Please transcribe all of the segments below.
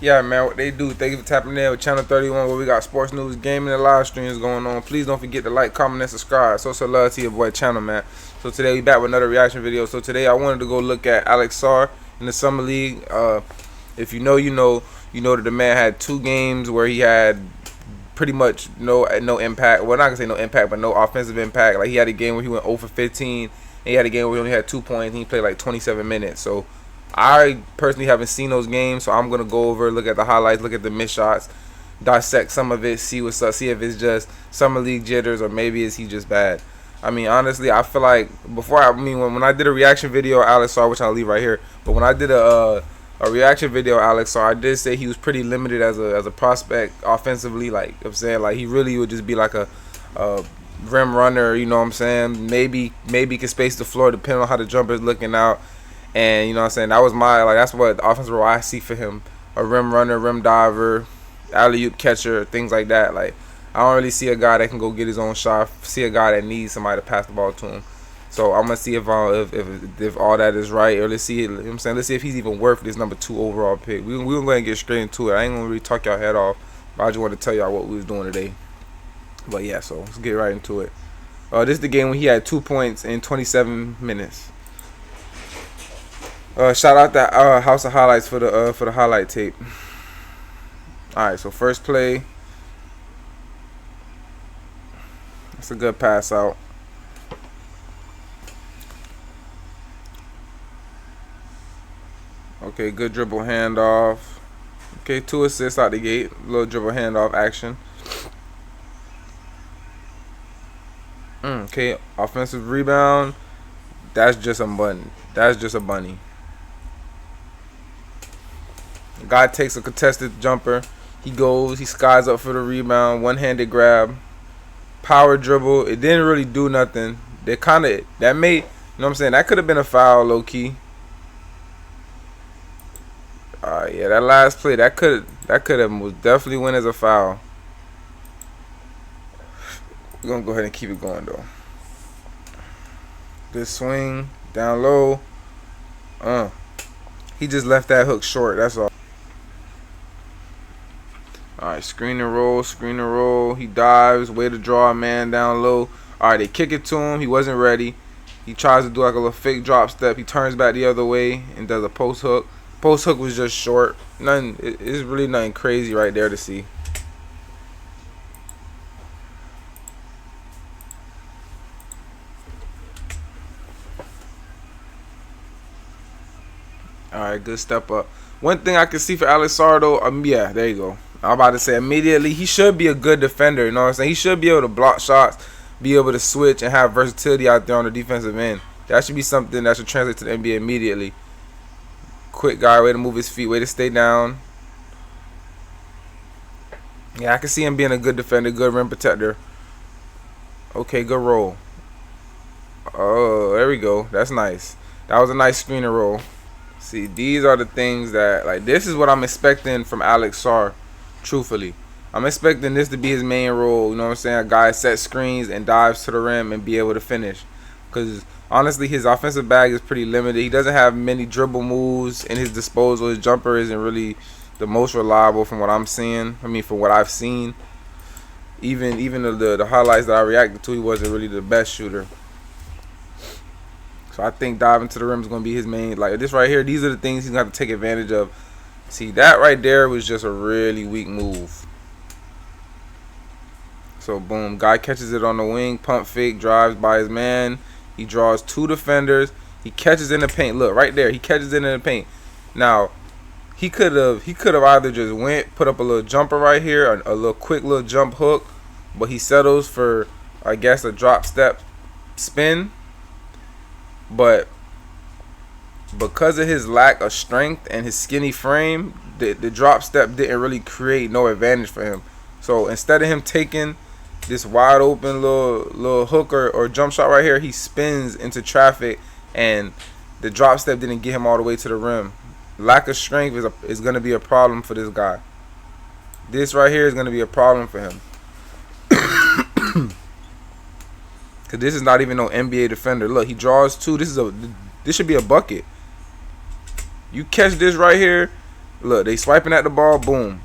Yeah, man, what they do. Thank you for tapping in with Channel 31, where we got sports news, gaming, and live streams going on. Please don't forget to like, comment, and subscribe. So love to your boy Channel, man. So today we back with another reaction video. So today I wanted to go look at Alex Sarr in the summer league. If you know, you know, that the man had 2 games where he had pretty much no impact. Well, not gonna say no impact, but no offensive impact. Like he had a game where he went 0 for 15, and he had a game where he only had 2 points, and he played like 27 minutes. So I personally haven't seen those games, so I'm gonna go over, look at the highlights, look at the missed shots, dissect some of it, see what's up, see if it's just summer league jitters or maybe is he just bad. I mean, honestly, I feel like when I did a reaction video of Alex Sarr, which I'll leave right here, but when I did a reaction video of Alex Sarr, I did say he was pretty limited as a prospect offensively. Like I'm saying, like he really would just be like a rim runner. You know what I'm saying? Maybe can space the floor depending on how the jumper is looking out. And you know what I'm saying, that's what the offensive role I see for him. A rim runner, rim diver, alley-oop catcher, things like that. Like I don't really see a guy that can go get his own shot. See a guy that needs somebody to pass the ball to him. So I'm gonna see if all that is right, or let's see. You know what I'm saying, let's see if he's even worth this number 2 overall pick. We're gonna go ahead and get straight into it. I ain't gonna really talk y'all head off, but I just want to tell y'all what we was doing today. But yeah, so let's get right into it. This is the game when he had 2 points in 27 minutes. Shout out that House of Highlights for the highlight tape. All right, so first play. That's a good pass out. Okay, good dribble handoff. Okay, 2 assists out the gate. Little dribble handoff action. Okay, offensive rebound. That's just a button. That's just a bunny. Guy takes a contested jumper. He skies up for the rebound. One-handed grab. Power dribble. It didn't really do nothing. You know what I'm saying? That could have been a foul, low-key. Alright, yeah, that last play, that could have most definitely went as a foul. We're gonna go ahead and keep it going though. Good swing, down low. He just left that hook short, that's all. Alright, screen and roll. He dives, way to draw a man down low. Alright, they kick it to him. He wasn't ready. He tries to do like a little fake drop step. He turns back the other way and does a post hook. Post hook was just short. It's really nothing crazy right there to see. Alright, good step up. One thing I can see for Alex Sarr though, yeah, there you go. I'm about to say immediately, he should be a good defender, you know what I'm saying? He should be able to block shots, be able to switch, and have versatility out there on the defensive end. That should be something that should translate to the NBA immediately. Quick guy, way to move his feet, way to stay down. Yeah, I can see him being a good defender, good rim protector. Okay, good roll. Oh, there we go. That's nice. That was a nice screen and roll. See, these are the things that, like, this is what I'm expecting from Alex Sarr, truthfully. I'm expecting this to be his main role, you know what I'm saying? A guy sets screens and dives to the rim and be able to finish. Because, honestly, his offensive bag is pretty limited. He doesn't have many dribble moves in his disposal. His jumper isn't really the most reliable from what I'm seeing. I mean, from what I've seen. Even the highlights that I reacted to, he wasn't really the best shooter. So I think diving to the rim is going to be his main. Like this right here, these are the things he's going to have to take advantage of. See, that right there was just a really weak move. So boom, guy catches it on the wing, pump fake, drives by his man. He draws 2 defenders. He catches in the paint. Look right there, he catches it in the paint. Now he could have either just put up a little jumper right here, a little quick little jump hook, but he settles for, I guess, a drop step spin. But because of his lack of strength and his skinny frame, the drop step didn't really create no advantage for him. So instead of him taking this wide open little hook or jump shot right here, he spins into traffic, and the drop step didn't get him all the way to the rim. Lack of strength is going to be a problem for this guy. This right here is going to be a problem for him. Because this is not even no NBA defender. Look, he draws 2. This should be a bucket. You catch this right here, Look, they swiping at the ball. Boom.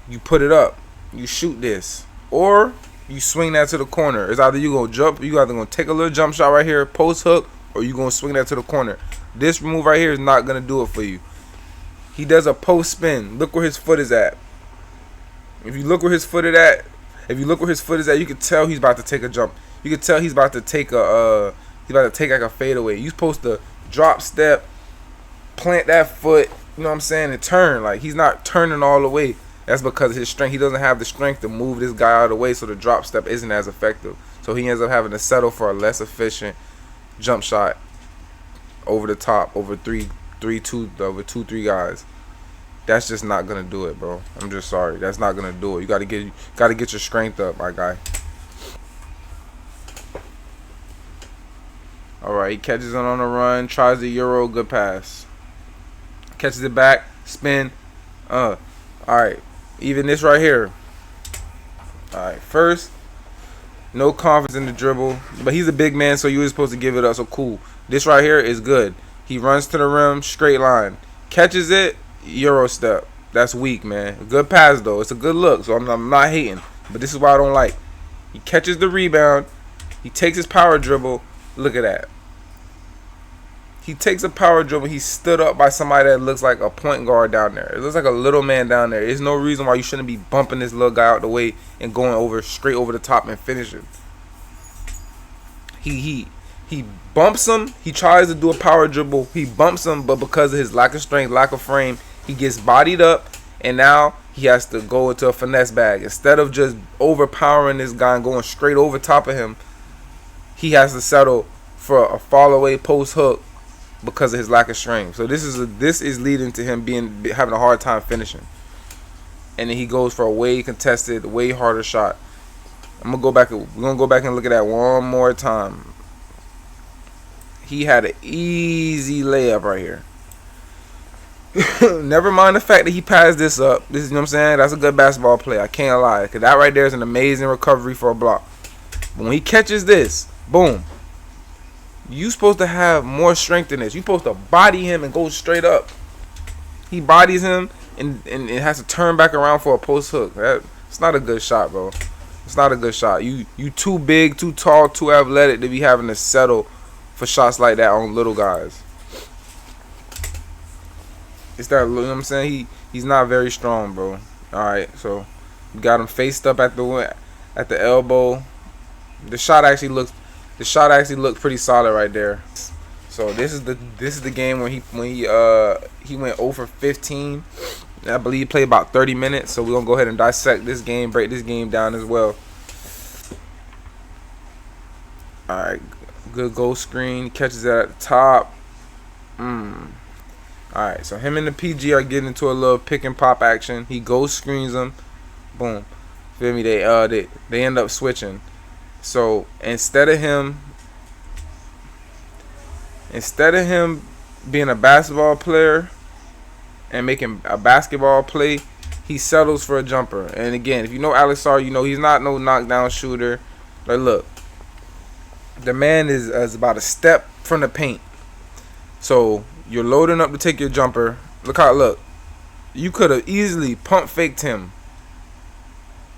You put it up. You shoot this, or you swing that to the corner. It's either you gonna jump. You either gonna take a little jump shot right here, post hook, or you gonna swing that to the corner. This move right here is not gonna do it for you. He does a post spin. Look where his foot is at. If you look where his foot is at, you can tell he's about to take a jump. You can tell he's about to take like a fadeaway. You're supposed to drop step, plant that foot, you know what I'm saying, and turn. Like, he's not turning all the way. That's because of his strength. He doesn't have the strength to move this guy out of the way, so the drop step isn't as effective. So he ends up having to settle for a less efficient jump shot over the top, over three guys. That's just not gonna do it, bro. I'm just sorry. That's not gonna do it. You gotta get your strength up, my guy. Alright, he catches it on the run, tries the Euro, good pass. Catches it back, spin. Alright. Even this right here. Alright, first, no confidence in the dribble. But he's a big man, so you were supposed to give it up, so cool. This right here is good. He runs to the rim, straight line. Catches it, Euro step. That's weak, man. Good pass, though. It's a good look, so I'm not hating. But this is why I don't like. He catches the rebound. He takes his power dribble. Look at that. He takes a power dribble. He stood up by somebody that looks like a point guard down there. It looks like a little man down there. There's no reason why you shouldn't be bumping this little guy out the way and going straight over the top and finishing. He bumps him. He tries to do a power dribble. He bumps him, but because of his lack of strength, lack of frame, he gets bodied up, and now he has to go into a finesse bag. Instead of just overpowering this guy and going straight over top of him, he has to settle for a fall away post hook because of his lack of strength. So this is leading to him having a hard time finishing. And then he goes for a way contested, way harder shot. We're gonna go back and look at that one more time. He had an easy layup right here. Never mind the fact that he passed this up. This is, you know what I'm saying? That's a good basketball play. I can't lie. Because that right there is an amazing recovery for a block. But when he catches this, boom. You supposed to have more strength in this. You supposed to body him and go straight up. He bodies him and it has to turn back around for a post hook. It's not a good shot, bro. It's not a good shot. You too big, too tall, too athletic to be having to settle for shots like that on little guys. It's that, you know what I'm saying? He's not very strong, bro. Alright, so you got him faced up at the elbow. The shot actually looked pretty solid right there. So this is the game when he went 0 for 15. I believe he played about 30 minutes. So we're gonna go ahead and dissect this game, break this game down as well. Alright, good goal screen, catches it at the top. Alright, so him and the PG are getting into a little pick and pop action. He ghost screens them. Boom. Feel me? They end up switching. So instead of him being a basketball player and making a basketball play, he settles for a jumper. And again, if you know Alex Sarr, you know he's not no knockdown shooter. Like, look, the man is about a step from the paint. So you're loading up to take your jumper. Look how it look. You could have easily pump faked him.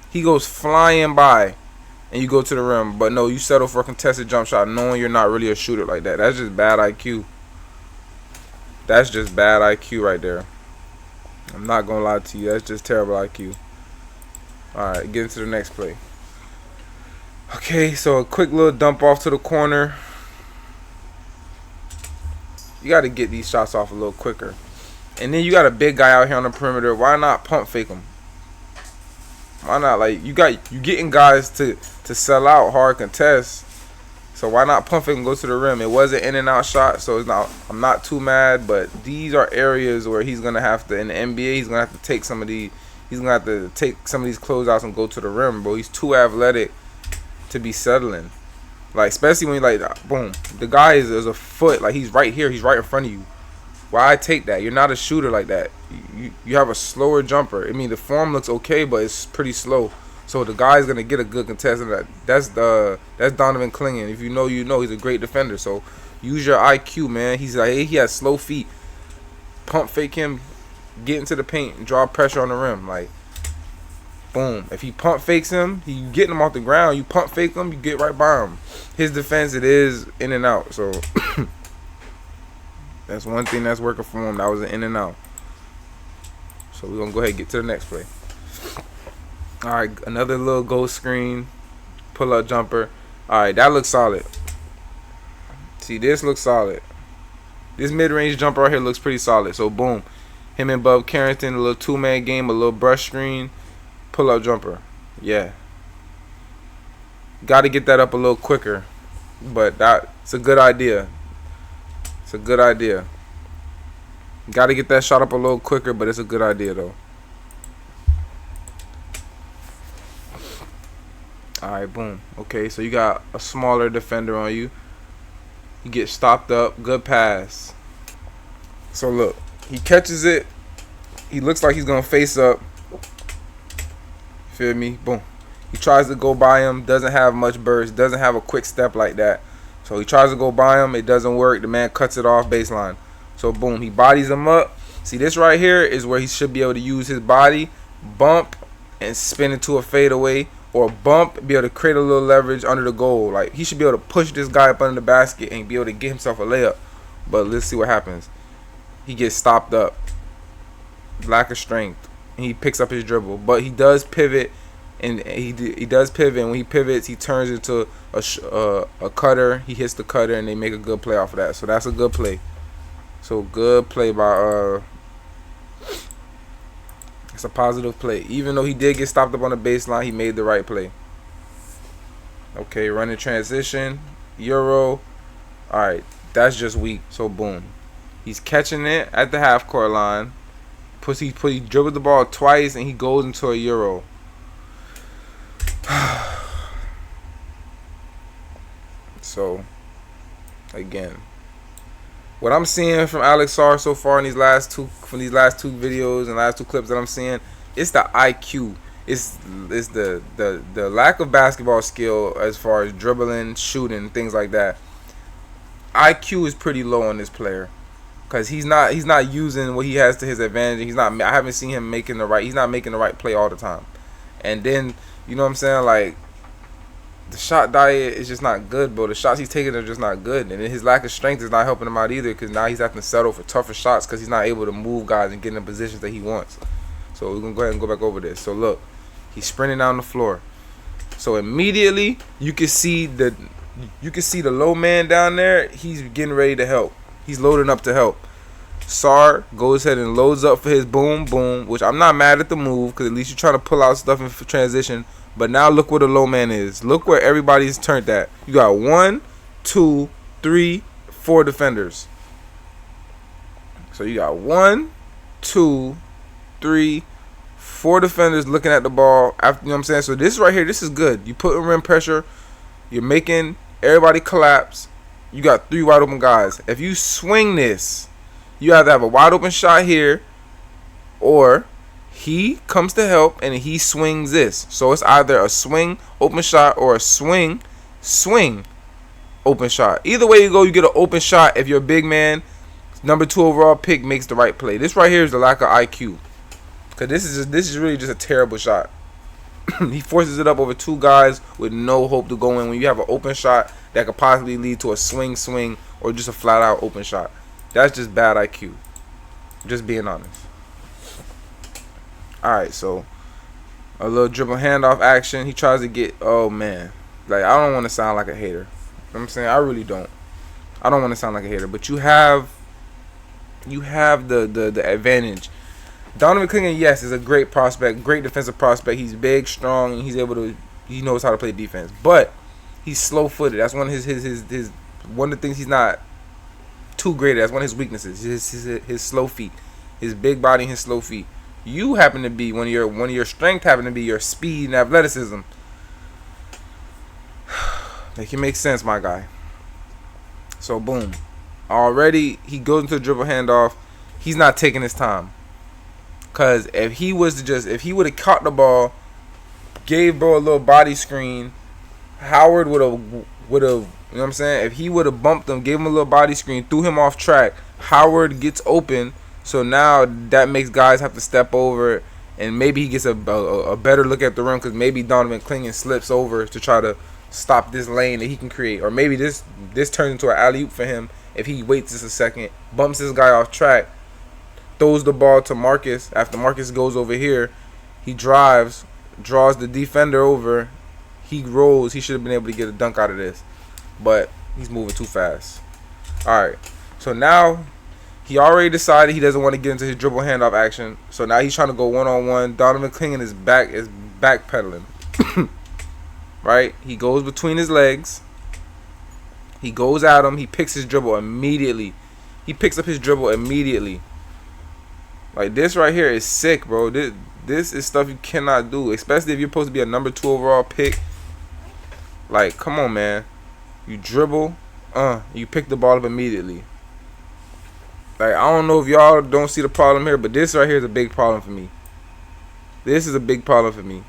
He goes flying by, and you go to the rim. But no, you settle for a contested jump shot, knowing you're not really a shooter like that. That's just bad IQ. That's just bad IQ right there. I'm not gonna lie to you. That's just terrible IQ. All right, get into the next play. Okay, so a quick little dump off to the corner. You got to get these shots off a little quicker. And then you got a big guy out here on the perimeter. Why not pump fake him? Why not? Like, you getting guys to sell out hard contests. So why not pump fake and go to the rim? It was an in and out shot, so I'm not too mad. But these are areas where he's gonna have to, in the NBA, he's gonna have to take some of these. He's gonna have to take some of these closeouts and go to the rim, bro. He's too athletic to be settling. Like, especially when you like, boom, the guy is a foot, like he's right here, he's right in front of you. Why take that? You're not a shooter like that. You have a slower jumper. I mean, the form looks okay, but it's pretty slow. So the guy's gonna get a good contest. And that's Donovan Clingan. If you know, you know. He's a great defender. So use your IQ, man. He has slow feet. pump fake him, get into the paint, and draw pressure on the rim. Like, boom. If he pump fakes him, he getting him off the ground. You pump fake him, you get right by him. His defense, it is in and out. So that's one thing that's working for him. That was an in and out. So we're gonna go ahead and get to the next play. All right, another little ghost screen, pull up jumper. All right, that looks solid. See, this looks solid. This mid-range jumper right here looks pretty solid. So boom, him and Bub Carrington, a little two-man game, a little brush screen, pull up jumper. Yeah, got to get that up a little quicker, but that's a good idea. It's a good idea. Got to get that shot up a little quicker, but it's a good idea though. Alright, boom. Okay, so you got a smaller defender on you. You get stopped up. Good pass. So look, he catches it. He looks like he's going to face up. Feel me? Boom. He tries to go by him. Doesn't have much burst. Doesn't have a quick step like that. So he tries to go by him. It doesn't work. The man cuts it off baseline. So boom, he bodies him up. See, this right here is where he should be able to use his body, bump, and spin into a fadeaway. Or bump, be able to create a little leverage under the goal. Like, he should be able to push this guy up under the basket and be able to get himself a layup. But let's see what happens. He gets stopped up. Lack of strength. And he picks up his dribble. But he does pivot. And he does pivot. And when he pivots, he turns into a cutter. He hits the cutter and they make a good play off of that. So that's a good play. So good play by it's a positive play. Even though he did get stopped up on the baseline, he made the right play. Okay, running transition. Euro. Alright, that's just weak. So boom. He's catching it at the half court line. He dribbled the ball twice and he goes into a Euro. So again, what I'm seeing from Alex Sarr so far in these last two videos and last two clips that I'm seeing, it's the IQ. It's the lack of basketball skill as far as dribbling, shooting, things like that. IQ is pretty low on this player because he's not using what he has to his advantage. I haven't seen him making the right. He's not making the right play all the time. And then, you know what I'm saying, like, the shot diet is just not good, bro. The shots he's taking are just not good. And then his lack of strength is not helping him out either because now he's having to settle for tougher shots because he's not able to move guys and get in the positions that he wants. So we're going to go ahead and go back over this. So look, he's sprinting down the floor. So immediately you can see the low man down there. He's getting ready to help. He's loading up to help. Sarr goes ahead and loads up for his boom, boom, which I'm not mad at the move because at least you're trying to pull out stuff in transition. But now look where the low man is. Look where everybody's turned at. You got 1, 2, 3, 4 defenders. So you got 1, 2, 3, 4 defenders looking at the ball. After, you know what I'm saying? So this right here, this is good. You put in rim pressure. You're making everybody collapse. You got 3 wide open guys. If you swing this, you have to have a wide open shot here, or he comes to help and he swings this. So it's either a swing open shot or a swing open shot. Either way you go, you get an open shot if you're a big man. Number 2 overall pick makes the right play. This right here is the lack of IQ. Because this is really just a terrible shot. He forces it up over 2 guys with no hope to go in when you have an open shot that could possibly lead to a swing or just a flat out open shot. That's just bad IQ. Just being honest. Alright, so a little dribble handoff action. He tries to get, oh man. Like, I don't want to sound like a hater. You know what I'm saying? I really don't. I don't want to sound like a hater. But you have the advantage. Donovan Clingan, yes, is a great prospect, great defensive prospect. He's big, strong, and he knows how to play defense. But he's slow-footed. That's one of his one of the things he's not too great at. That's one of his weaknesses. His slow feet, his big body, and his slow feet. You happen to be one of your strengths happen to be your speed and athleticism. Make it make sense, my guy. So boom, already he goes into a dribble handoff. He's not taking his time. Cause if he would have caught the ball, gave bro a little body screen, Howard would have, you know what I'm saying? If he would have bumped him, gave him a little body screen, threw him off track, Howard gets open. So now that makes guys have to step over, and maybe he gets a better look at the rim because maybe Donovan Clingan slips over to try to stop this lane that he can create, or maybe this turns into an alley-oop for him if he waits just a second, bumps this guy off track, throws the ball to Marcus. After Marcus goes over here, he drives, draws the defender over, he rolls. He should have been able to get a dunk out of this, but he's moving too fast. Alright, so now he already decided he doesn't want to get into his dribble handoff action, so now he's trying to go one-on-one. Donovan Clingan is backpedaling. Right? He goes between his legs. He goes at him. He picks his dribble immediately. He picks up his dribble immediately. Like, this right here is sick, bro. This is stuff you cannot do, especially if you're supposed to be a number 2 overall pick. Like, come on, man. You dribble, you pick the ball up immediately. Like, I don't know if y'all don't see the problem here, but this right here is a big problem for me. This is a big problem for me.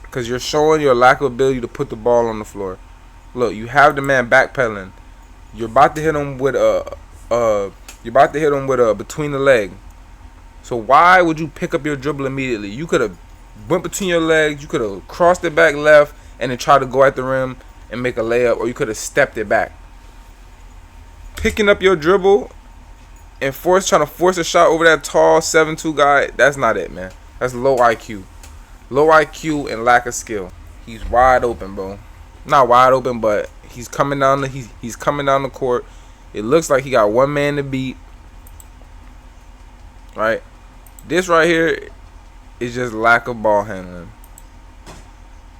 Because you're showing your lack of ability to put the ball on the floor. Look, you have the man backpedaling. You're about to hit him with between the leg. So why would you pick up your dribble immediately? You could have went between your legs, you could have crossed it back left and then tried to go at the rim and make a layup, or you could have stepped it back. Picking up your dribble and trying to force a shot over that tall 7'2" guy, that's not it, man. That's low IQ. Low IQ and lack of skill. He's wide open, bro. Not wide open, but he's coming down he's coming down the court. It looks like he got one man to beat. Right? This right here is just lack of ball handling.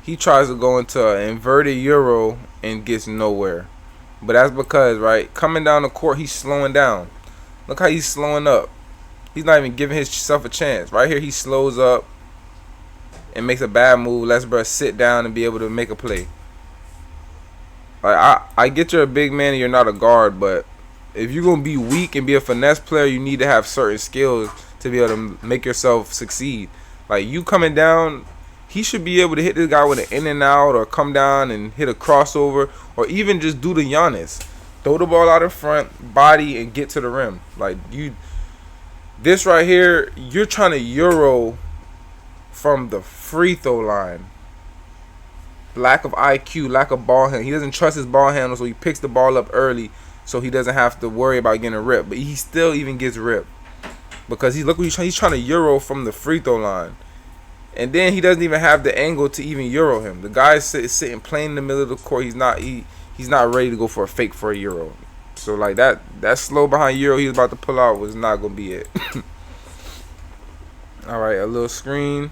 He tries to go into an inverted Euro and gets nowhere. But that's because, right, coming down the court, he's slowing down. Look how he's slowing up. He's not even giving himself a chance. Right here, he slows up and makes a bad move. Lets bruh sit down and be able to make a play. Like, I get you're a big man and you're not a guard, but if you're going to be weak and be a finesse player, you need to have certain skills to be able to make yourself succeed. Like, you coming down, he should be able to hit this guy with an in and out, or come down and hit a crossover, or even just do the Giannis. Throw the ball out in front, body, and get to the rim. Like, this right here, you're trying to Euro from the free throw line. Lack of IQ, lack of ball handle. He doesn't trust his ball handle, so he picks the ball up early so he doesn't have to worry about getting ripped. But he still even gets ripped because he's trying to Euro from the free throw line. And then he doesn't even have the angle to even Euro him. The guy is sitting plain in the middle of the court. He's not ready to go for a fake for a Euro. So like that slow behind Euro he was about to pull out was not gonna be it. Alright, a little screen.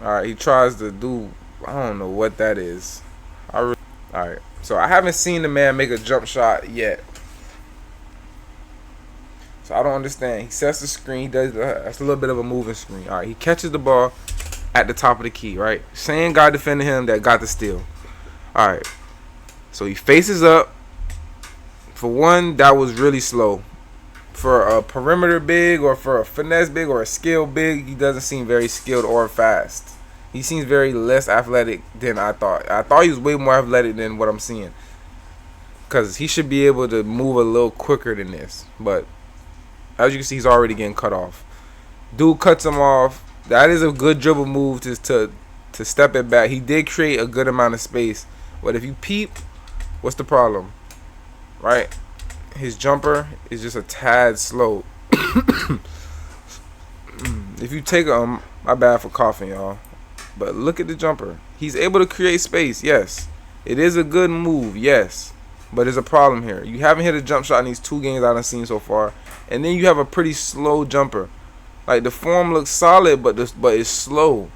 Alright, he tries to do, I don't know what that is. Alright, so I haven't seen the man make a jump shot yet. So I don't understand. He sets the screen, that's a little bit of a moving screen. Alright, he catches the ball at the top of the key, right? Same guy defending him that got the steal. Alright, so he faces up. For one, that was really slow. For a perimeter big, or for a finesse big, or a skill big, he doesn't seem very skilled or fast. He seems very less athletic than I thought. I thought he was way more athletic than what I'm seeing, because he should be able to move a little quicker than this. But as you can see, he's already getting cut off. Dude cuts him off. That is a good dribble move to step it back. He did create a good amount of space. But if you peep, what's the problem? Right? His jumper is just a tad slow. If you take my bad for coughing, y'all. But look at the jumper. He's able to create space, yes. It is a good move, yes. But there's a problem here. You haven't hit a jump shot in these 2 games I've seen so far. And then you have a pretty slow jumper. Like, the form looks solid, but it's slow.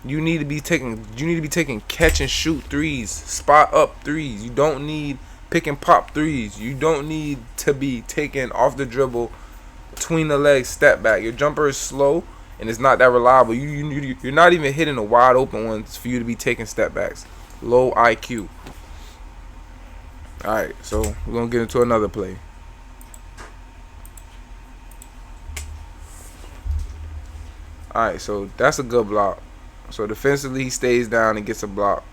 You need to be taking catch and shoot threes, spot up threes. You don't need pick and pop threes. You don't need to be taking off the dribble, between the legs, step back. Your jumper is slow and it's not that reliable. You're not even hitting the wide open ones for you to be taking step backs. Low IQ. Alright, so we're gonna get into another play. Alright, so that's a good block. So defensively he stays down and gets a block.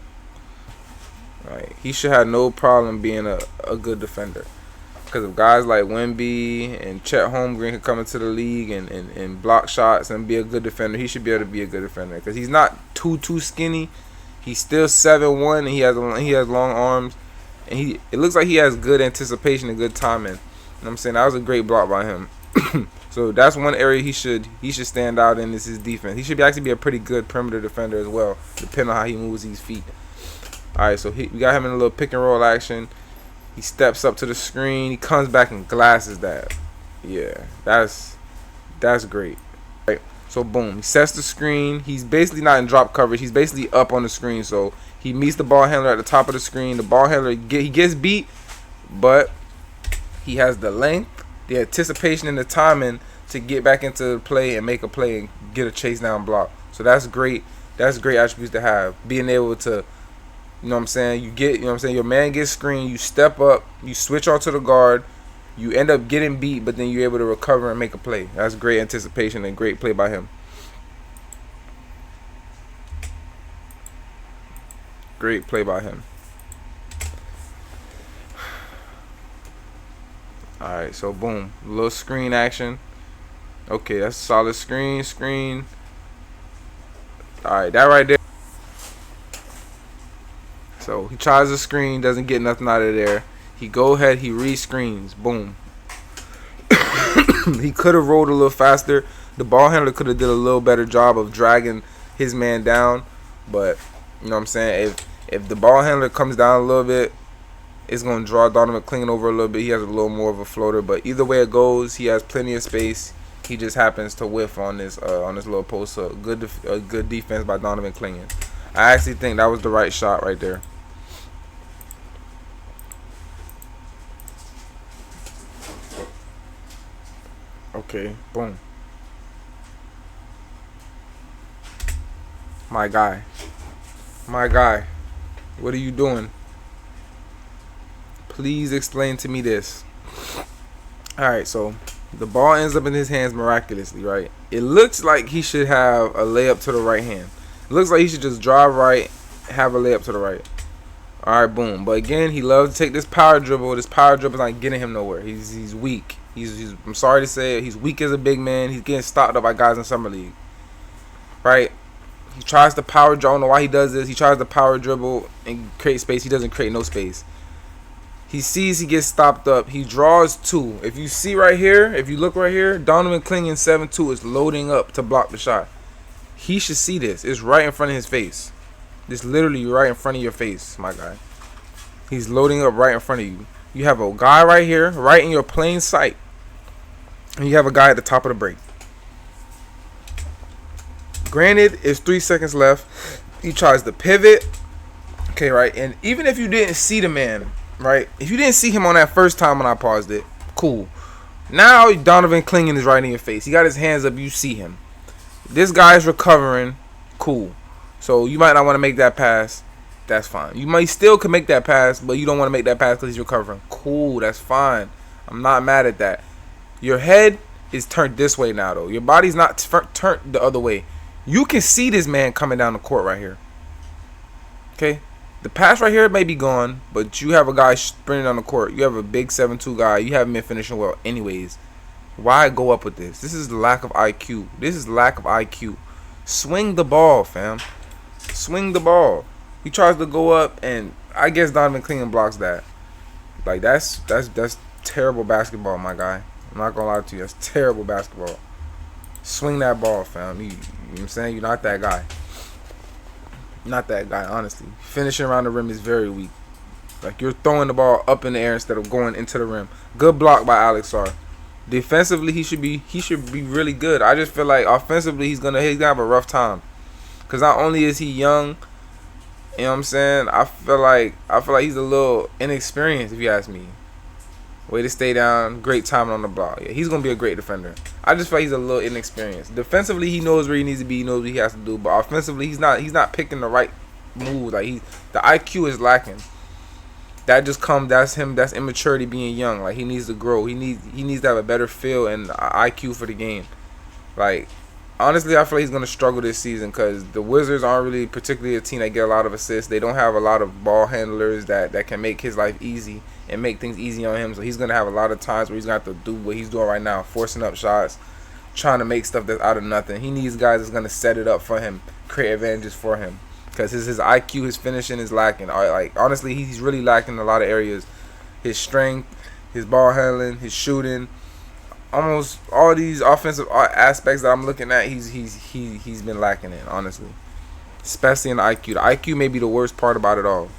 Like, he should have no problem being a good defender. Because if guys like Wemby and Chet Holmgren can come into the league and block shots and be a good defender, he should be able to be a good defender. Because he's not too skinny. He's still 7'1", and he has long arms, and it looks like he has good anticipation and good timing. You know what I'm saying? That was a great block by him. So that's one area he should stand out in, is his defense. He should actually be a pretty good perimeter defender as well, depending on how he moves his feet. All right, so we got him in a little pick and roll action. He steps up to the screen. He comes back and glasses that. Yeah, that's great. Right. So boom, he sets the screen. He's basically not in drop coverage. He's basically up on the screen. So he meets the ball handler at the top of the screen. The ball handler he gets beat, but he has the length, the anticipation, and the timing to get back into the play and make a play and get a chase down block. So that's great. That's great attributes to have. Being able to, you know what I'm saying, your man gets screened, you step up, you switch onto the guard, you end up getting beat, but then you're able to recover and make a play. That's great anticipation and great play by him. Great play by him. Alright, so boom. A little screen action. Okay, that's a solid screen. Alright, that right there. So he tries the screen, doesn't get nothing out of there. He go ahead, he re-screens. Boom. He could have rolled a little faster. The ball handler could have did a little better job of dragging his man down. But, you know what I'm saying, if the ball handler comes down a little bit, it's going to draw Donovan Clingan over a little bit. He has a little more of a floater. But either way it goes, he has plenty of space. He just happens to whiff on this little post. So a good defense by Donovan Clingan. I actually think that was the right shot right there. Okay, boom. My guy, what are you doing? Please explain to me this. Alright, so the ball ends up in his hands miraculously, right? It looks like he should have a layup to the right hand. It looks like he should just drive right, have a layup to the right. Alright, boom. But again, he loves to take this power dribble. This power dribble is not getting him nowhere. He's weak. I'm sorry to say it, he's weak as a big man. He's getting stopped up by guys in summer league. Right? He tries to power dribble. I don't know why he does this. He tries to power dribble and create space. He doesn't create no space. He sees he gets stopped up. He draws two. If you see right here, if you look right here, Donovan Clingan 7'2" is loading up to block the shot. He should see this. It's right in front of his face. It's literally right in front of your face, my guy. He's loading up right in front of you. You have a guy right here, right in your plain sight. And you have a guy at the top of the break. Granted, it's 3 seconds left. He tries to pivot. Okay, right? And even if you didn't see the man, right? If you didn't see him on that first time when I paused it, cool. Now Donovan Clingan is right in your face. He got his hands up. You see him. This guy's recovering. Cool. So you might not want to make that pass. That's fine. You might still could make that pass, but you don't want to make that pass because he's recovering. Cool. That's fine. I'm not mad at that. Your head is turned this way now, though. Your body's not turned the other way. You can see this man coming down the court right here. Okay? The pass right here may be gone, but you have a guy sprinting on the court. You have a big 7'2" guy. You haven't been finishing well anyways. Why go up with this? This is lack of IQ. This is lack of IQ. Swing the ball, fam. Swing the ball. He tries to go up, and I guess Donovan Clingan blocks that. Like, that's terrible basketball, my guy. I'm not gonna lie to you. That's terrible basketball. Swing that ball, fam. You know what I'm saying? You're not that guy. Not that guy, honestly. Finishing around the rim is very weak. Like, you're throwing the ball up in the air instead of going into the rim. Good block by Alex Sarr. Defensively, he should be really good. I just feel like offensively he's gonna have a rough time. Cause not only is he young, you know what I'm saying? I feel like he's a little inexperienced, if you ask me. Way to stay down, great timing on the block. Yeah, he's gonna be a great defender. I just feel like he's a little inexperienced. Defensively, he knows where he needs to be, he knows what he has to do. But offensively, he's not picking the right move. Like the IQ is lacking. That's immaturity being young. Like, he needs to grow. He needs to have a better feel and IQ for the game. Like, Honestly, I feel like he's gonna struggle this season because the Wizards aren't really particularly a team that get a lot of assists. They don't have a lot of ball handlers that can make his life easy and make things easy on him. So he's gonna have a lot of times where he's gonna have to do what he's doing right now, forcing up shots, trying to make stuff that's out of nothing. He needs guys that's gonna set it up for him, create advantages for him. Because his IQ, his finishing is lacking. Like honestly, he's really lacking in a lot of areas. His strength, his ball handling, his shooting, almost all these offensive aspects that I'm looking at, he's been lacking in, honestly. Especially in the IQ. The IQ may be the worst part about it all.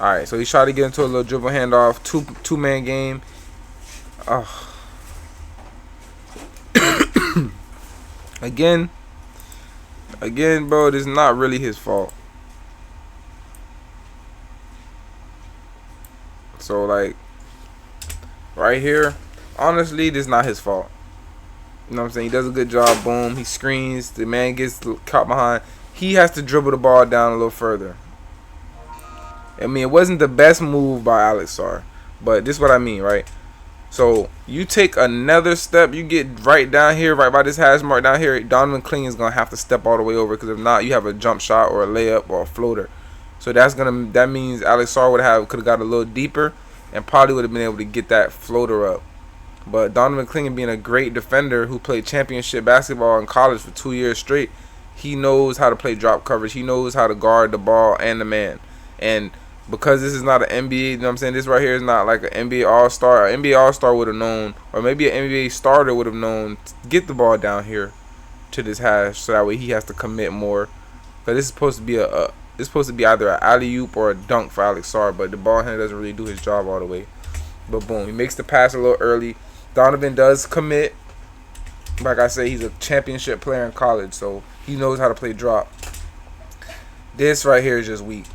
Alright, so he tried to get into a little dribble handoff, two-man game. Again, bro, this is not really his fault. So, like, right here, honestly, this is not his fault. You know what I'm saying? He does a good job. Boom. He screens. The man gets caught behind. He has to dribble the ball down a little further. I mean, it wasn't the best move by Alex Sarr, but this is what I mean, right? So, you take another step, you get right down here, right by this hash mark down here, Donovan Cling is going to have to step all the way over, because if not, you have a jump shot or a layup or a floater. So that means Alex Sarr could have got a little deeper and probably would have been able to get that floater up. But Donovan Cling, being a great defender who played championship basketball in college for 2 years straight, he knows how to play drop coverage. He knows how to guard the ball and the man. And because this is not an NBA, you know what I'm saying? This right here is not like an NBA All-Star. An NBA All-Star would have known, or maybe an NBA starter would have known, to get the ball down here to this hash, so that way he has to commit more. Because this is supposed to be either an alley-oop or a dunk for Alex Sarr, but the ball handler doesn't really do his job all the way. But boom, he makes the pass a little early. Donovan does commit. Like I say, he's a championship player in college, so he knows how to play drop. This right here is just weak.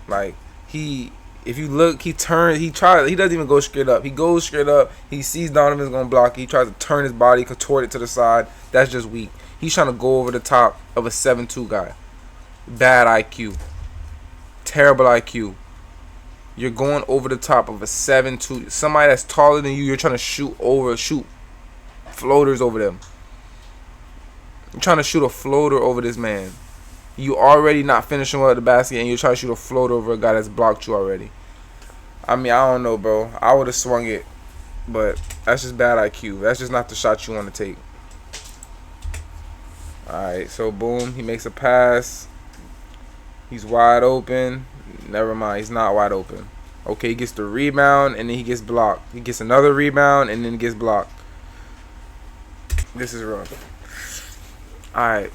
Like, if you look, he doesn't even go straight up. He goes straight up. He sees Donovan's going to block. He tries to turn his body, contort it to the side. That's just weak. He's trying to go over the top of a 7'2" guy. Bad IQ. Terrible IQ. You're going over the top of a 7'2". Somebody that's taller than you, you're trying to shoot floaters over them. You're trying to shoot a floater over this man. You already not finishing well at the basket, and you're trying to shoot a floater over a guy that's blocked you already. I mean, I don't know, bro. I would have swung it, but that's just bad IQ. That's just not the shot you want to take. Alright, so boom. He makes a pass. He's wide open. Never mind, he's not wide open. Okay, he gets the rebound, and then he gets blocked. He gets another rebound, and then he gets blocked. This is rough. Alright.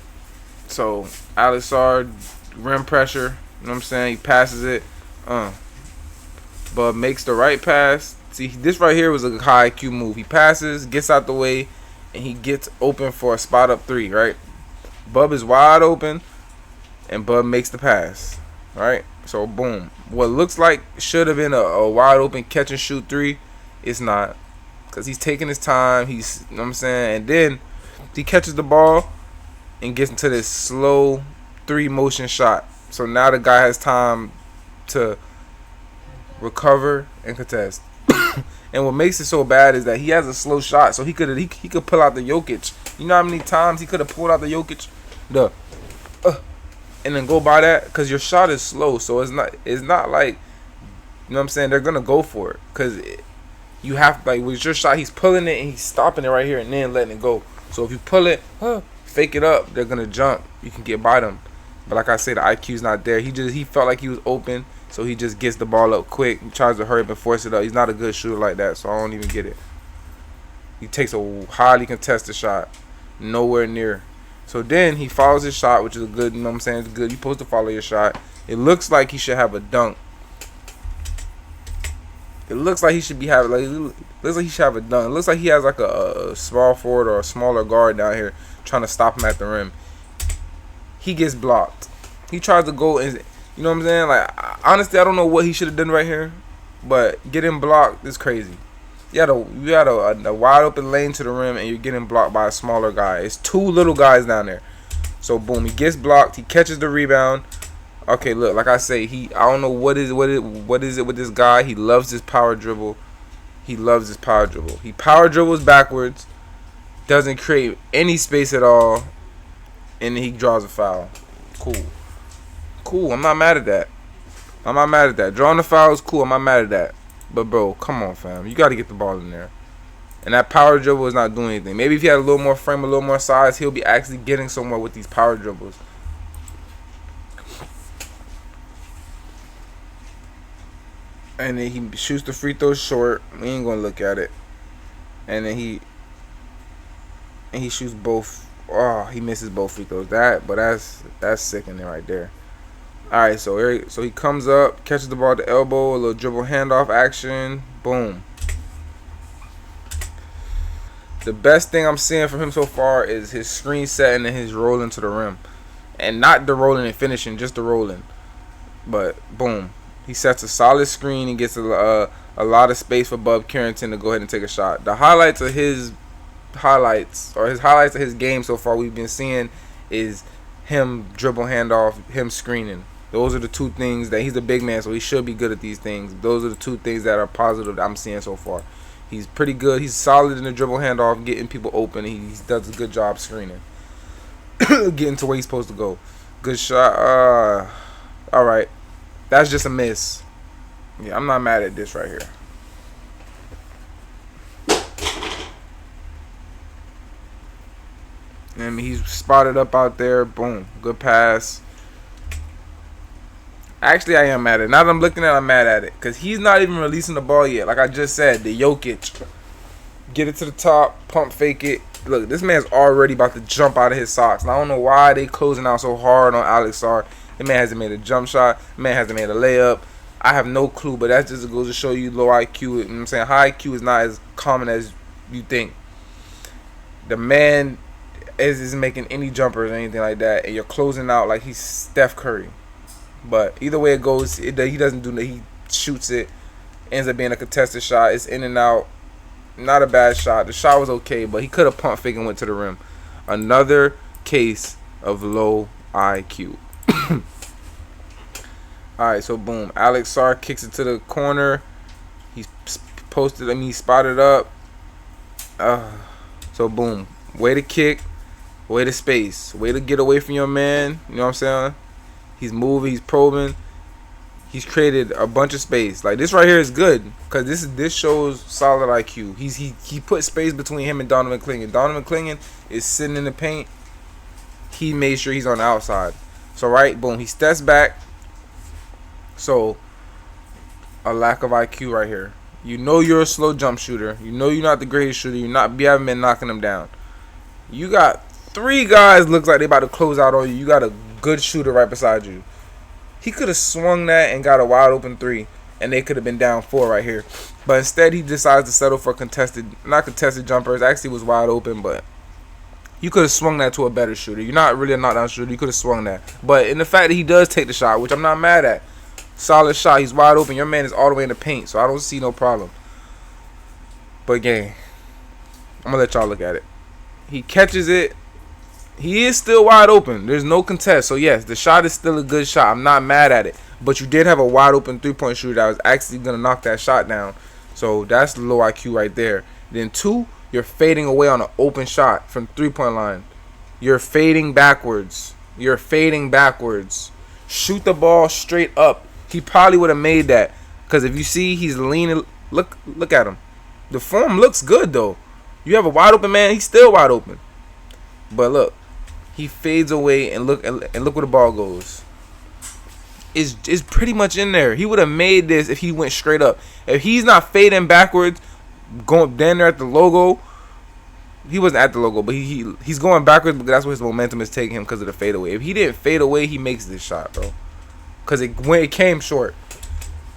So, Alex Sarr, rim pressure, you know what I'm saying? He passes it, but makes the right pass. See, this right here was a high IQ move. He passes, gets out the way, and he gets open for a spot up three, right? Bub is wide open, and Bub makes the pass, right? So, boom. What looks like should have been a wide open catch and shoot three, it's not. Because he's taking his time, you know what I'm saying? And then he catches the ball and gets into this slow three motion shot. So now the guy has time to recover and contest. And what makes it so bad is that he has a slow shot, so he could pull out the Jokic. You know how many times he could have pulled out the Jokic, and then go by that, because your shot is slow. So it's not like, you know what I'm saying, they're gonna go for it, because you have, like, with your shot, he's pulling it and he's stopping it right here and then letting it go. So if you pull it, fake it up, they're gonna jump. You can get by them. But like I say, the IQ's not there. He felt like he was open, so he just gets the ball up quick. He tries to hurry up and force it up. He's not a good shooter like that, so I don't even get it. He takes a highly contested shot, nowhere near. So then he follows his shot, which is a good, you know what I'm saying? It's good. You're supposed to follow your shot. It looks like he should have a dunk. It looks like he should be having, like, it looks like he should have a dunk. It looks like he has like a small forward or a smaller guard down here trying to stop him at the rim. He gets blocked. He tries to go and, you know what I'm saying? Like, honestly, I don't know what he should have done right here, but getting blocked is crazy. You had a wide open lane to the rim, and you're getting blocked by a smaller guy. It's two little guys down there. So boom, he gets blocked. He catches the rebound. Okay, look, like I say, I don't know what is it with this guy. He loves his power dribble. He loves his power dribble. He power dribbles backwards, doesn't create any space at all, and he draws a foul. Cool. I'm not mad at that. Drawing the foul is cool. I'm not mad at that. But bro, come on, fam. You got to get the ball in there. And that power dribble is not doing anything. Maybe if he had a little more frame, a little more size, he'll be actually getting somewhere with these power dribbles. And then he shoots the free throw short. We ain't gonna look at it. And then he shoots both. Oh, he misses both free throws. That's sickening right there. All right, so he comes up, catches the ball at the elbow, a little dribble handoff action, boom. The best thing I'm seeing from him so far is his screen setting and his rolling to the rim, and not the rolling and finishing, just the rolling. But boom, he sets a solid screen and gets a lot of space for Bub Carrington to go ahead and take a shot. The highlights of his highlights of his game so far we've been seeing is him dribble handoff, him screening. Those are the two things that he's a big man, so he should be good at these things. Those are the two things that are positive that I'm seeing so far. He's pretty good. He's solid in the dribble handoff, getting people open. He does a good job screening, getting to where he's supposed to go. Good shot. All right, that's just a miss. Yeah, I'm not mad at this right here. And he's spotted up out there. Boom. Good pass. Actually, I am mad at it. Now that I'm looking at it, I'm mad at it. Because he's not even releasing the ball yet. Like I just said, the Jokic. Get it to the top. Pump fake it. Look, this man's already about to jump out of his socks. And I don't know why they closing out so hard on Alex Sarr. The man hasn't made a jump shot. The man hasn't made a layup. I have no clue. But that just goes to show you low IQ. You know what I'm saying? High IQ is not as common as you think. The man isn't making any jumpers or anything like that. And you're closing out like he's Steph Curry. But either way it goes, he doesn't do that. He shoots it, ends up being a contested shot. It's in and out. Not a bad shot. The shot was okay, but he could have pump fake and went to the rim. Another case of low IQ. Alright, so boom. Alex Sarr kicks it to the corner. He's posted, he's spotted up. So boom. Way to kick. Way to space. Way to get away from your man. You know what I'm saying? He's moving, he's probing. He's created a bunch of space. Like this right here is good because this shows solid IQ. He put space between him and Donovan Clingan. Donovan Clingan is sitting in the paint. He made sure he's on the outside. So right, boom, he steps back. So a lack of IQ right here. You know you're a slow jump shooter. You know you're not the greatest shooter. You haven't been knocking them down. You got 3 guys looks like they about to close out on you. You got a good shooter right beside you. He could have swung that and got a wide open 3, and they could have been down 4 right here. But instead, he decides to settle for not contested jumpers. Actually, was wide open, but you could have swung that to a better shooter. You're not really a knockdown shooter. You could have swung that. But in the fact that he does take the shot, which I'm not mad at, solid shot. He's wide open. Your man is all the way in the paint, so I don't see no problem. But gang, I'm gonna let y'all look at it. He catches it. He is still wide open. There's no contest. So, yes, the shot is still a good shot. I'm not mad at it. But you did have a wide open 3-point shooter that was actually going to knock that shot down. So, that's low IQ right there. Then, 2, you're fading away on an open shot from 3-point line. You're fading backwards. Shoot the ball straight up. He probably would have made that. Because if you see, he's leaning. Look at him. The form looks good, though. You have a wide open man. He's still wide open. But look. He fades away and look where the ball goes. It's pretty much in there. He would have made this if he went straight up. If he's not fading backwards, going down there at the logo. He wasn't at the logo, but he's going backwards because that's where his momentum is taking him because of the fadeaway. If he didn't fade away, he makes this shot, bro. Because it came short.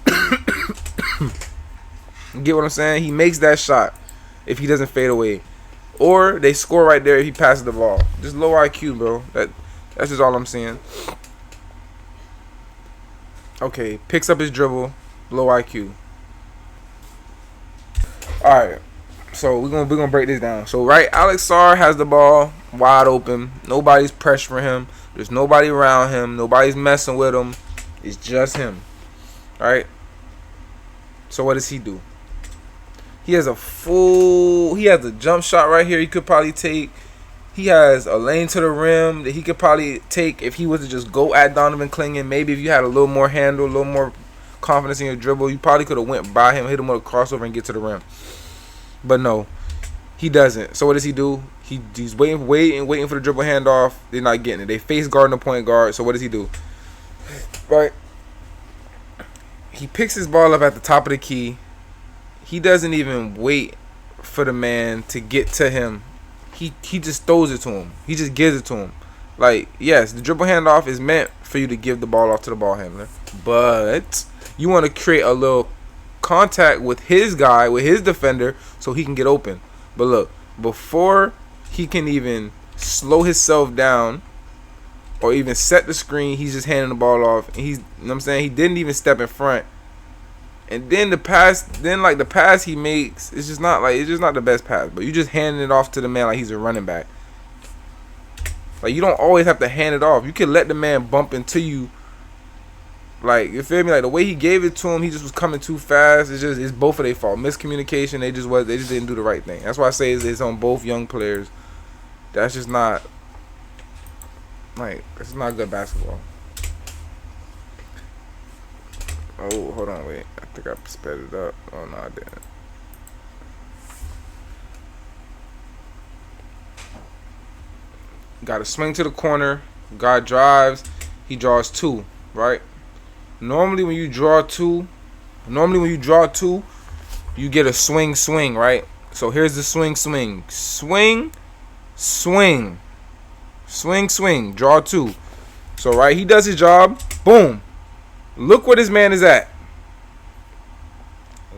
You get what I'm saying? He makes that shot if he doesn't fade away. Or they score right there if he passes the ball. Just low IQ, bro. That's just all I'm seeing. Okay, picks up his dribble. Low IQ. Alright. So we're gonna break this down. So right, Alex Sarr has the ball wide open. Nobody's pressuring him. There's nobody around him. Nobody's messing with him. It's just him. Alright. So what does he do? He has a jump shot right here he could probably take. He has a lane to the rim that he could probably take if he was to just go at Donovan Clingan. Maybe if you had a little more handle, a little more confidence in your dribble, you probably could have went by him, hit him with a crossover, and get to the rim. But no, he doesn't. So what does he do? He's waiting for the dribble handoff. They're not getting it. They face guarding the point guard. So what does he do? Right. He picks his ball up at the top of the key. He doesn't even wait for the man to get to him. He just throws it to him. He just gives it to him. Like, yes, the dribble handoff is meant for you to give the ball off to the ball handler. But you want to create a little contact with his guy, with his defender, so he can get open. But look, before he can even slow himself down or even set the screen, he's just handing the ball off. And you know what I'm saying? He didn't even step in front. And then the pass he makes, it's just not the best pass. But you just handing it off to the man like he's a running back. Like, you don't always have to hand it off. You can let the man bump into you. Like, you feel me? Like, the way he gave it to him, he just was coming too fast. It's both of their fault. Miscommunication. They just didn't do the right thing. That's why I say it's on both young players. That's just not, like, it's not good basketball. Oh, hold on, wait. I think I sped it up. Oh, no, I didn't. Got to swing to the corner. Guy drives. He draws two, right? Normally when you draw two, you get a swing, right? So here's the swing. Swing. Draw two. So, right, he does his job. Boom. Look where this man is at.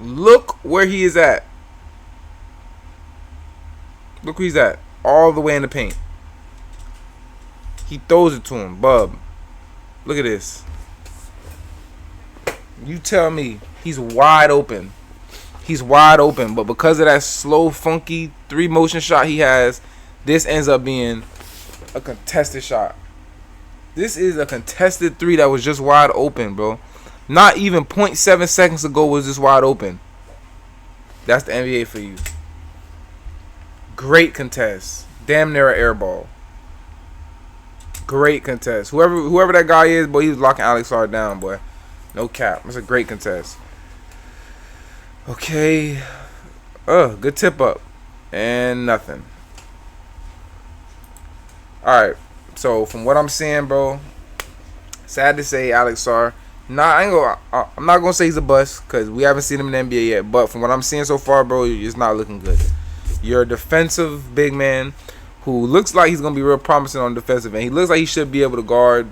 Look where he is at. Look where he's at. All the way in the paint. He throws it to him. Bub. Look at this. You tell me he's wide open. But because of that slow, funky 3-motion shot he has, this ends up being a contested shot. This is a contested 3 that was just wide open, bro. Not even 0.7 seconds ago was this wide open. That's the NBA for you. Great contest. Damn near an air ball. Great contest. Whoever that guy is, boy, he was locking Alex Sarr down, boy. No cap. It's a great contest. Okay. Good tip up. And nothing. Alright. So, from what I'm seeing, bro, sad to say, Alex Sarr. I'm not going to say he's a bust, because we haven't seen him in the NBA yet. But from what I'm seeing so far, bro, it's not looking good. You're a defensive big man who looks like he's going to be real promising on the defensive end. He looks like he should be able to guard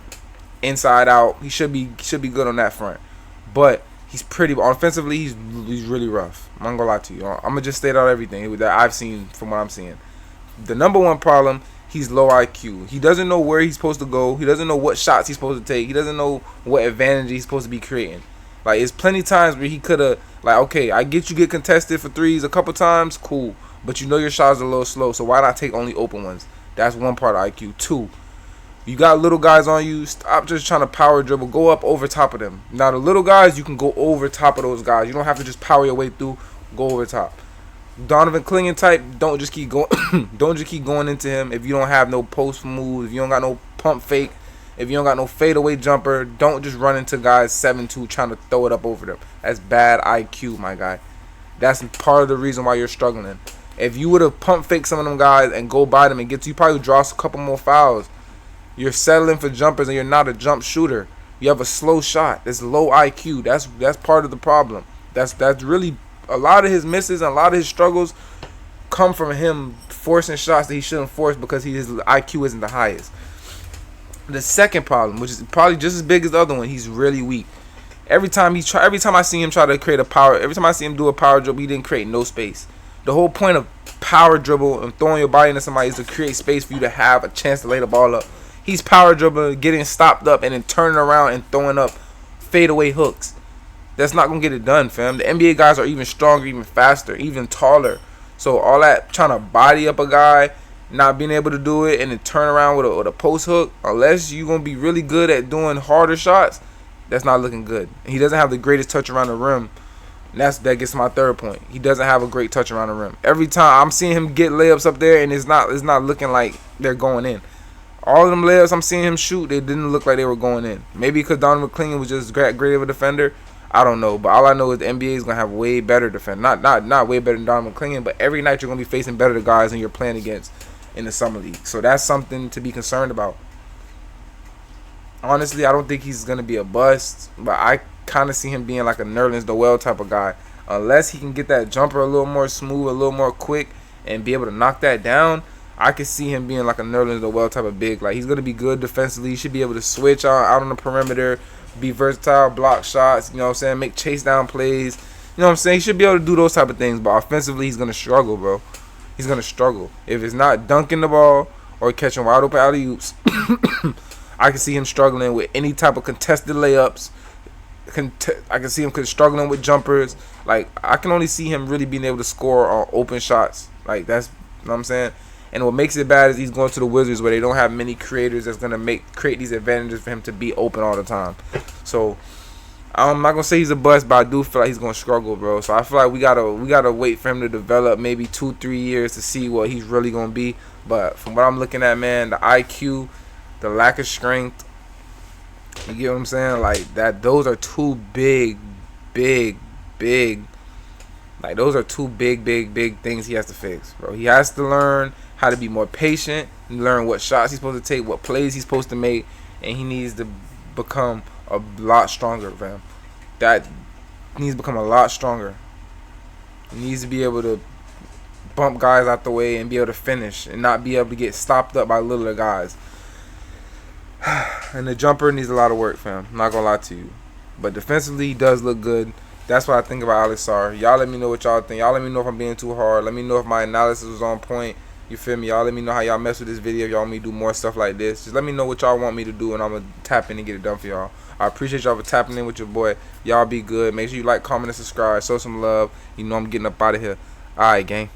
inside out. He should be good on that front. But he's pretty offensively, he's really rough. I'm not going to lie to you. I'm going to just state out everything that I've seen from what I'm seeing. The number one problem, he's low IQ. He doesn't know where he's supposed to go. He doesn't know what shots he's supposed to take. He doesn't know what advantage he's supposed to be creating. Like, it's plenty times where he could have, like, okay, I get contested for threes a couple times, cool. But you know your shots are a little slow, so why not take only open ones? That's one part of IQ. 2, you got little guys on you. Stop just trying to power dribble. Go up over top of them. Now, the little guys, you can go over top of those guys. You don't have to just power your way through. Go over top. Donovan Clingan type, don't just keep going. Don't just keep going into him. If you don't have no post move, if you don't got no pump fake, if you don't got no fadeaway jumper, don't just run into guys 7'2" trying to throw it up over them. That's bad IQ, my guy. That's part of the reason why you're struggling. If you would have pump fake some of them guys and go by them and get to, you probably would draw a couple more fouls. You're settling for jumpers and you're not a jump shooter. You have a slow shot. That's low IQ. That's part of the problem. That's really a lot of his misses and a lot of his struggles come from him forcing shots that he shouldn't force because his IQ isn't the highest. The second problem, which is probably just as big as the other one, he's really weak. Every time I see him try to create every time I see him do a power dribble, he didn't create no space. The whole point of power dribble and throwing your body into somebody is to create space for you to have a chance to lay the ball up. He's power dribbling, getting stopped up, and then turning around and throwing up fadeaway hooks. That's not going to get it done, fam. The NBA guys are even stronger, even faster, even taller. So all that trying to body up a guy, not being able to do it, and then turn around with a post hook, unless you're going to be really good at doing harder shots, that's not looking good. He doesn't have the greatest touch around the rim And that gets my third point. He doesn't have a great touch around the rim. Every time I'm seeing him get layups up there, and it's not looking like they're going in. All of them layups I'm seeing him shoot, they didn't look like they were going in. Maybe because Donovan McClingan was just great of a defender. I don't know, but all I know is the NBA is gonna have way better defense. Not way better than Donovan McClingan, but every night you're gonna be facing better guys than you're playing against in the summer league. So that's something to be concerned about. Honestly, I don't think he's gonna be a bust, but I kind of see him being like a Nerlens Noel type of guy, unless he can get that jumper a little more smooth, a little more quick, and be able to knock that down. I could see him being like a Nerlens Noel type of big. Like, he's gonna be good defensively. He should be able to switch out on the perimeter, be versatile, block shots. You know what I'm saying? Make chase down plays. You know what I'm saying? He should be able to do those type of things. But offensively, he's gonna struggle, bro. He's gonna struggle if it's not dunking the ball or catching wide open alley oops. I can see him struggling with any type of contested layups. I can see him struggling with jumpers. Like, I can only see him really being able to score on open shots. Like, that's, you know what I'm saying? And what makes it bad is he's going to the Wizards where they don't have many creators that's going to create these advantages for him to be open all the time. So, I'm not going to say he's a bust, but I do feel like he's going to struggle, bro. So, I feel like we gotta wait for him to develop maybe 2-3 years to see what he's really going to be. But from what I'm looking at, man, the IQ, the lack of strength, you get what I'm saying? Like, those are two big. Like, those are two big things he has to fix, bro. He has to learn how to be more patient, learn what shots he's supposed to take, what plays he's supposed to make, and he needs to become a lot stronger, fam. That needs to become a lot stronger. He needs to be able to bump guys out the way and be able to finish and not be able to get stopped up by littler guys. And the jumper needs a lot of work, fam. I'm not gonna lie to you. But defensively, he does look good. That's what I think about Alex Sarr. Y'all let me know what y'all think. Y'all let me know if I'm being too hard. Let me know if my analysis was on point. You feel me? Y'all let me know how y'all mess with this video. If y'all want me to do more stuff like this, just let me know what y'all want me to do, and I'm going to tap in and get it done for y'all. I appreciate y'all for tapping in with your boy. Y'all be good. Make sure you like, comment, and subscribe. Show some love. You know I'm getting up out of here. All right, gang.